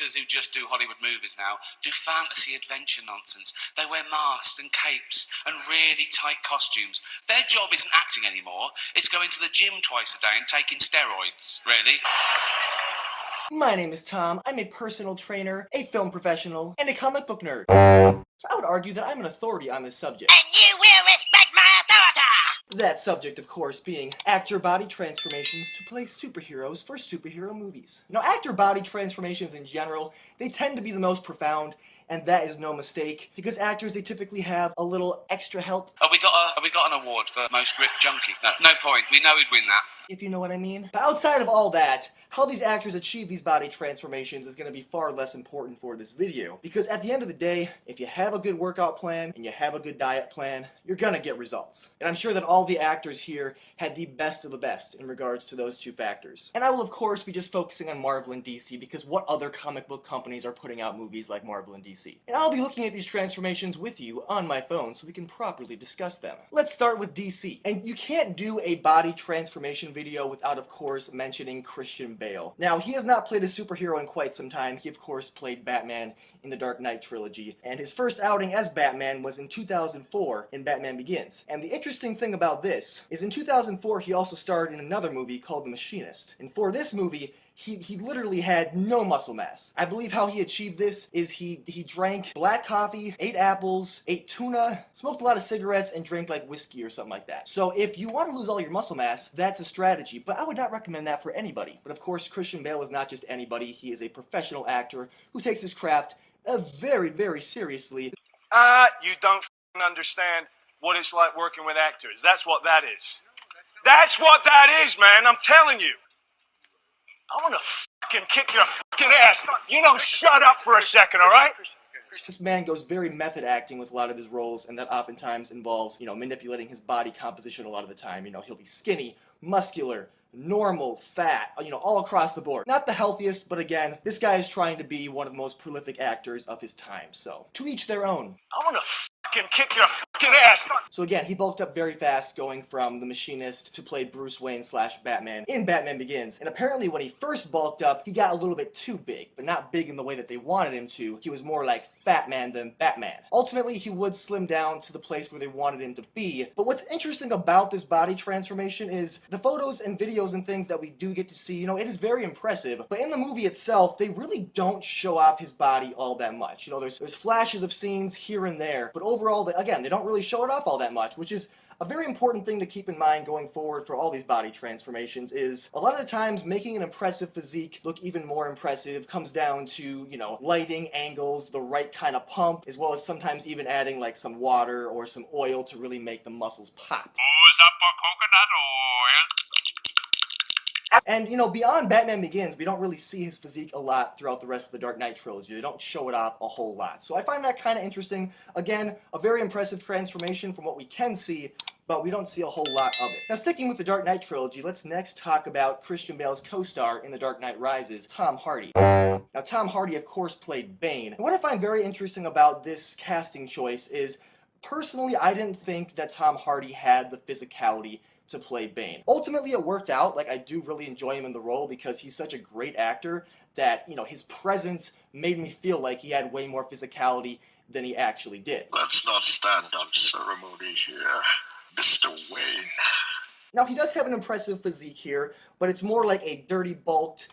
actors who just do Hollywood movies now do fantasy adventure nonsense. They wear masks and capes and really tight costumes. Their job isn't acting anymore. It's going to the gym twice a day and taking steroids, really. My name is Tom. I'm a personal trainer, a film professional, and a comic book nerd. So I would argue that I'm an authority on this subject. And you will respect my authority! That subject, of course, being actor body transformations to play superheroes for superhero movies. Now, actor body transformations in general, they tend to be the most profound, and that is no mistake, because actors, they typically have a little extra help. Have we got an award for most ripped junkie? No point. We know he'd win that. If you know what I mean. But outside of all that, how these actors achieve these body transformations is going to be far less important for this video. Because at the end of the day, if you have a good workout plan and you have a good diet plan, you're going to get results. And I'm sure that all the actors here had the best of the best in regards to those two factors. And I will of course be just focusing on Marvel and DC, because what other comic book companies are putting out movies like Marvel and DC? And I'll be looking at these transformations with you on my phone so we can properly discuss them. Let's start with DC. And you can't do a body transformation video without of course mentioning Christian Bale. Now, he has not played a superhero in quite some time. He of course played Batman in the Dark Knight trilogy, and his first outing as Batman was in 2004 in Batman Begins. And the interesting thing about this is in 2004 he also starred in another movie called The Machinist. And for this movie, he literally had no muscle mass. I believe how he achieved this is he drank black coffee, ate apples, ate tuna, smoked a lot of cigarettes, and drank like whiskey or something like that. So if you want to lose all your muscle mass, that's a strategy, but I would not recommend that for anybody. But of course, Christian Bale is not just anybody. He is a professional actor who takes his craft very, very seriously. You don't understand what it's like working with actors. That's what that is. That's what that is, man. I'm telling you. I want to fucking kick your fucking ass. You don't shut up for a second, all right? This man goes very method acting with a lot of his roles, and that oftentimes involves, manipulating his body composition a lot of the time. He'll be skinny, muscular, normal, fat, all across the board. Not the healthiest, but again, this guy is trying to be one of the most prolific actors of his time, so to each their own. I want to fucking kick your fucking ass. So again, he bulked up very fast, going from The Machinist to play Bruce Wayne / Batman in Batman Begins. And apparently when he first bulked up, he got a little bit too big, but not big in the way that they wanted him to. He was more like Fat Man than Batman. Ultimately, he would slim down to the place where they wanted him to be. But what's interesting about this body transformation is the photos and videos and things that we do get to see, it is very impressive. But in the movie itself, they really don't show off his body all that much. There's flashes of scenes here and there, but overall, they don't really show it off all that much, which is a very important thing to keep in mind going forward for all these body transformations. Is a lot of the times making an impressive physique look even more impressive comes down to, lighting, angles, the right kind of pump, as well as sometimes even adding like some water or some oil to really make the muscles pop. Who's up for coconut oil? And, beyond Batman Begins, we don't really see his physique a lot throughout the rest of the Dark Knight trilogy. They don't show it off a whole lot. So I find that kind of interesting. Again, a very impressive transformation from what we can see, but we don't see a whole lot of it. Now, sticking with the Dark Knight trilogy, let's next talk about Christian Bale's co-star in The Dark Knight Rises, Tom Hardy. Now, Tom Hardy, of course, played Bane. And what I find very interesting about this casting choice is, personally, I didn't think that Tom Hardy had the physicality to play Bane. Ultimately, it worked out. I do really enjoy him in the role because he's such a great actor that, his presence made me feel like he had way more physicality than he actually did. Let's not stand on ceremony here, Mr. Wayne. Now, he does have an impressive physique here, but it's more like a dirty, bulked,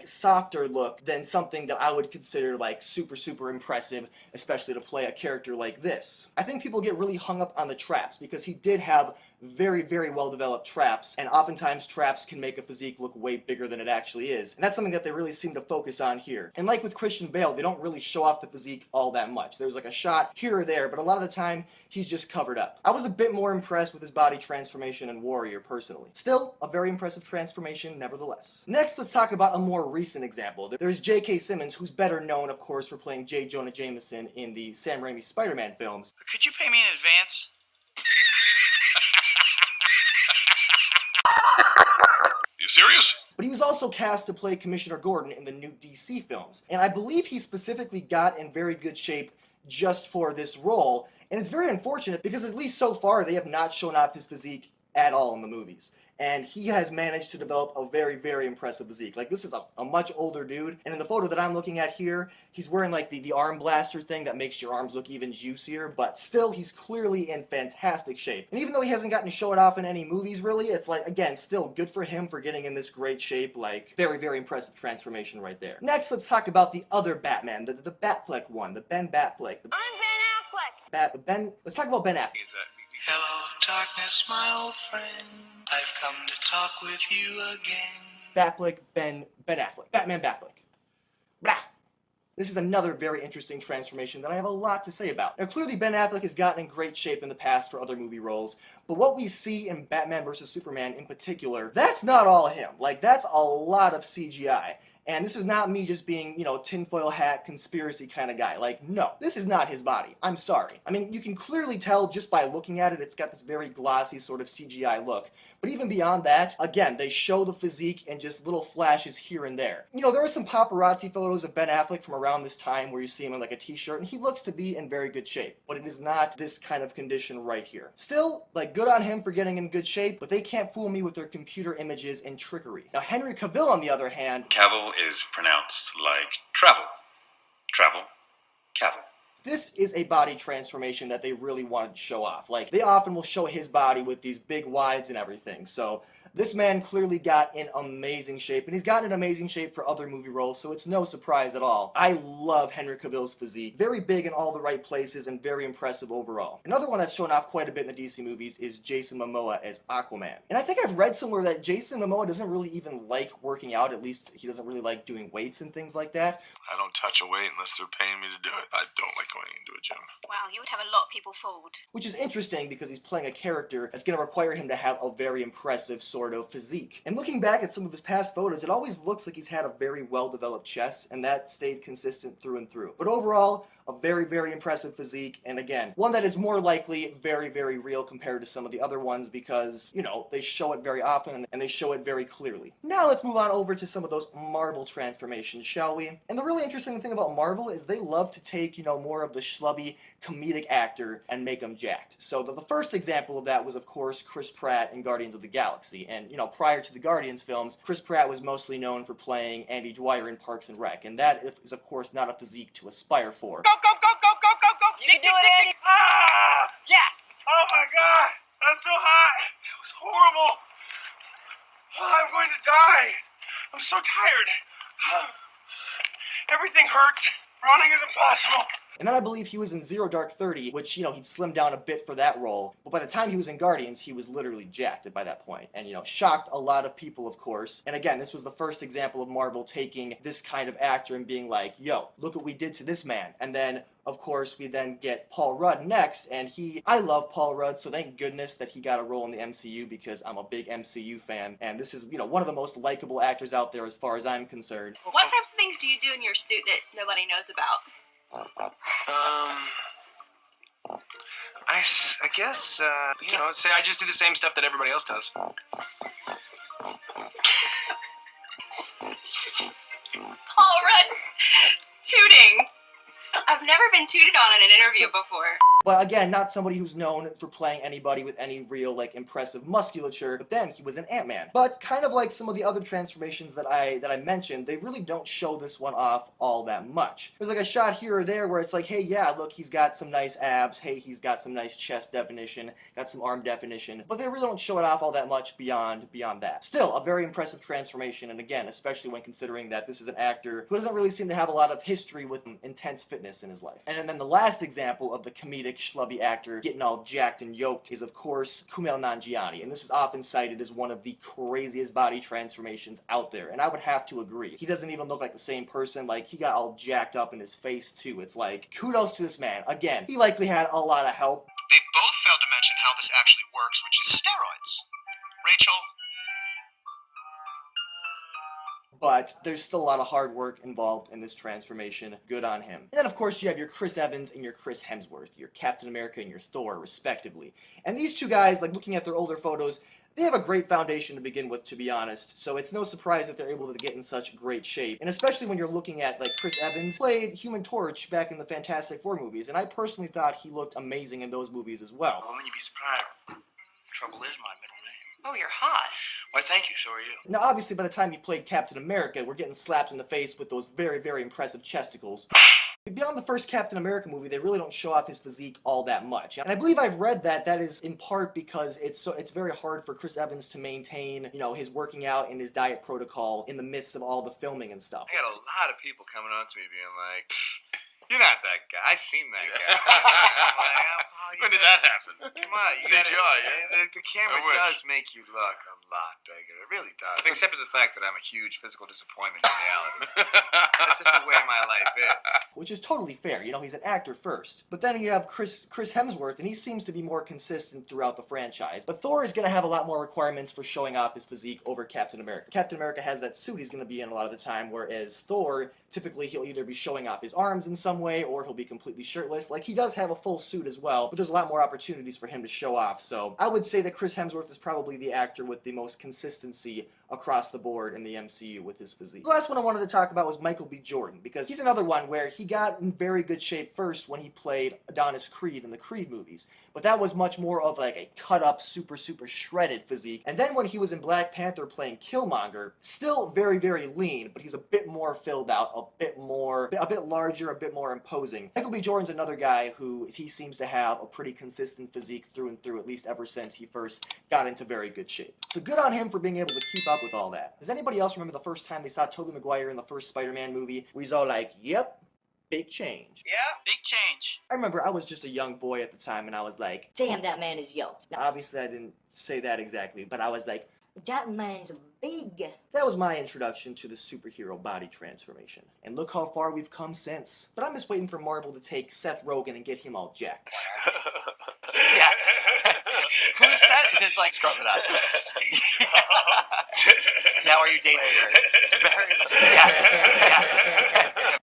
softer look than something that I would consider super, super impressive, especially to play a character like this. I think people get really hung up on the traps because he did have very, very well-developed traps, and oftentimes traps can make a physique look way bigger than it actually is. And that's something that they really seem to focus on here. And like with Christian Bale, they don't really show off the physique all that much. There's a shot here or there, but a lot of the time, he's just covered up. I was a bit more impressed with his body transformation in Warrior, personally. Still, a very impressive transformation, nevertheless. Next, let's talk about a more recent example. There's J.K. Simmons, who's better known, of course, for playing J. Jonah Jameson in the Sam Raimi Spider-Man films. Could you pay me in advance? You serious? But he was also cast to play Commissioner Gordon in the new DC films. And I believe he specifically got in very good shape just for this role. And it's very unfortunate because at least so far they have not shown off his physique at all in the movies. And he has managed to develop a very, very impressive physique. Like, this is a much older dude, and in the photo that I'm looking at here, he's wearing like the arm blaster thing that makes your arms look even juicier, but still, he's clearly in fantastic shape. And even though he hasn't gotten to show it off in any movies, really, it's like, again, still good for him for getting in this great shape. Like, very, very impressive transformation right there. Next, let's talk about the other Batman, the Batfleck one, the Ben Batfleck. I'm Ben Affleck. Let's talk about Ben Affleck. Hello, darkness, my old friend. I've come to talk with you again. Batfleck, Ben Affleck. Batman Batfleck. Blah. This is another very interesting transformation that I have a lot to say about. Now, clearly Ben Affleck has gotten in great shape in the past for other movie roles, but what we see in Batman vs. Superman in particular, that's not all him. Like, that's a lot of CGI. And this is not me just being, you know, tinfoil hat, conspiracy kind of guy. Like, no, this is not his body. I'm sorry. I mean, you can clearly tell just by looking at it, it's got this very glossy sort of CGI look. But even beyond that, again, they show the physique and just little flashes here and there. You know, there are some paparazzi photos of Ben Affleck from around this time where you see him in like a t-shirt, and he looks to be in very good shape. But it is not this kind of condition right here. Still, like, good on him for getting in good shape, but they can't fool me with their computer images and trickery. Now, Henry Cavill, on the other hand, Cavill is pronounced like travel. Travel. Cavill. this is a body transformation that they really wanted to show off. Like, they often will show his body with these big wides and everything. So this man clearly got in amazing shape, and he's gotten in amazing shape for other movie roles, so it's no surprise at all. I love Henry Cavill's physique. Very big in all the right places and very impressive overall. Another one that's shown off quite a bit in the DC movies is Jason Momoa as Aquaman. And I think I've read somewhere that Jason Momoa doesn't really even like working out. At least he doesn't really like doing weights and things like that. I don't touch a weight unless they're paying me to do it. I don't like going into a gym. Wow, you would have a lot of people fooled. Which is interesting because he's playing a character that's going to require him to have a very impressive sort of physique. And looking back at some of his past photos, it always looks like he's had a very well-developed chest, and that stayed consistent through and through. But overall, a very, very impressive physique, and again, one that is more likely very, very real compared to some of the other ones because, you know, they show it very often and they show it very clearly. Now let's move on over to some of those Marvel transformations, shall we? And the really interesting thing about Marvel is they love to take, you know, more of the schlubby comedic actor and make them jacked. So the first example of that was, of course, Chris Pratt in Guardians of the Galaxy. And, you know, prior to the Guardians films, Chris Pratt was mostly known for playing Andy Dwyer in Parks and Rec, and that is, of course, not a physique to aspire for. Go, go, go, go, go, go, go! You can do it, Andy. Ah! Yes! Oh my god! That's so hot! It was horrible! Oh, I'm going to die! I'm so tired! Everything hurts! Running is impossible! And then I believe he was in Zero Dark 30, which, you know, he'd slimmed down a bit for that role. But by the time he was in Guardians, he was literally jacked by that point. And, you know, shocked a lot of people, of course. And again, this was the first example of Marvel taking this kind of actor and being like, yo, look what we did to this man. And then, of course, we then get Paul Rudd next, and I love Paul Rudd, so thank goodness that he got a role in the MCU because I'm a big MCU fan. And this is, you know, one of the most likable actors out there as far as I'm concerned. What types of things do you do in your suit that nobody knows about? I guess, you know, say I just do the same stuff that everybody else does. Paul Rudd's tooting. I've never been tooted on in an interview before. But again, not somebody who's known for playing anybody with any real, like, impressive musculature, but then he was an Ant-Man. But kind of like some of the other transformations that I mentioned, they really don't show this one off all that much. There's like a shot here or there where it's like, hey, yeah, look, he's got some nice abs, hey, he's got some nice chest definition, got some arm definition, but they really don't show it off all that much beyond that. Still, a very impressive transformation, and again, especially when considering that this is an actor who doesn't really seem to have a lot of history with intense fitness in his life. And then the last example of the comedic schlubby actor getting all jacked and yoked is, of course, Kumail Nanjiani, and this is often cited as one of the craziest body transformations out there, and I would have to agree. He doesn't even look like the same person. Like, he got all jacked up in his face too. It's like, kudos to this man. Again, he likely had a lot of help. They both failed to mention how this actually works, which is steroids. Rachel? But there's still a lot of hard work involved in this transformation. Good on him. And then, of course, you have your Chris Evans and your Chris Hemsworth, your Captain America and your Thor, respectively. And these two guys, like, looking at their older photos, they have a great foundation to begin with, to be honest, so it's no surprise that they're able to get in such great shape. And especially when you're looking at, like, Chris Evans played Human Torch back in the Fantastic Four movies, and I personally thought he looked amazing in those movies as well. Woman, you'd be surprised. Trouble is my middle name. Oh, you're hot. Why, thank you, so are you. Now, obviously, by the time he played Captain America, we're getting slapped in the face with those very, very impressive chesticles. Beyond the first Captain America movie, they really don't show off his physique all that much. And I believe I've read that is in part because it's very hard for Chris Evans to maintain, you know, his working out and his diet protocol in the midst of all the filming and stuff. I got a lot of people coming on to me being like, you're not that guy. I seen that guy. I'm like, When did that happen? Come on, you CGI, gotta, the camera I wish. does make you look a lot bigger. It really does. Except for the fact that I'm a huge physical disappointment in reality. That's just the way my life is. Which is totally fair. You know, he's an actor first. But then you have Chris Hemsworth, and he seems to be more consistent throughout the franchise. But Thor is going to have a lot more requirements for showing off his physique over Captain America. Captain America has that suit he's going to be in a lot of the time, whereas Thor, typically he'll either be showing off his arms in some way, or he'll be completely shirtless. Like, he does have a full suit as well, but there's a lot more opportunities for him to show off. So I would say that Chris Hemsworth is probably the actor with the most consistency across the board in the MCU with his physique. The last one I wanted to talk about was Michael B. Jordan, because he's another one where he got in very good shape first when he played Adonis Creed in the Creed movies, but that was much more of like a cut-up, super shredded physique. And then when he was in Black Panther playing Killmonger, still very, very lean, but he's a bit more filled out, a bit larger, a bit more imposing. Michael B. Jordan's another guy who he seems to have a pretty consistent physique through and through, at least ever since he first got into very good shape. So good on him for being able to keep up with all that. Does anybody else remember the first time they saw Tobey Maguire in the first Spider-Man movie, where he's all like, yep, big change? Yeah, big change. I remember I was just a young boy at the time, and I was like, damn, that man is yoked. now, obviously I didn't say that exactly, but I was like, That man's big. that was my introduction to the superhero body transformation. And look how far we've come since. But I'm just waiting for Marvel to take Seth Rogen and get him all jacked. Yeah. Who said it? Just like scrub it up. Now are you dating her? Very much. Yeah.